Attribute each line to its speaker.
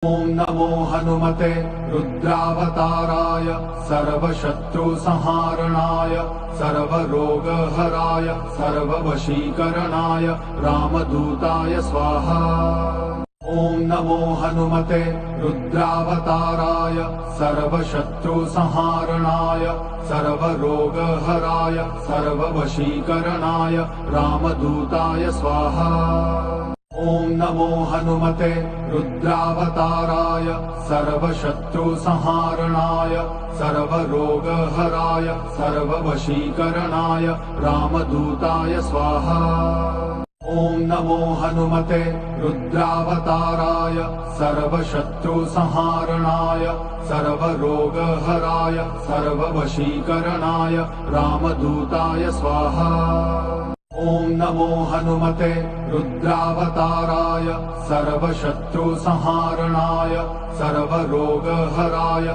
Speaker 1: ॐ नमो हनुमते रुद्रावताराय सर्वशत्रुसंहारणाय सर्वरोगहराय सर्ववशीकरणाय रामदूताय स्वाहा। ॐ नमो हनुमते रुद्रावताराय सर्वशत्रुसंहारणाय सर्वरोगहराय सर्ववशीकरणाय रामदूताय स्वाहा। ॐ नमो हनुमते रुद्रावताराय सर्वशत्रुसंहारणाय सर्वरोगहराय सर्ववशीकरणाय रामदूताय स्वाहा। ॐ नमो हनुमते रुद्रावताराय सर्वशत्रुसंहारणाय सर्वरोगहराय सर्ववशीकरणाय रामदूताय स्वाहा। ॐ नमो हनुमते रुद्रावताराय सर्वशत्रुसंहारणाय सर्वरोगहराय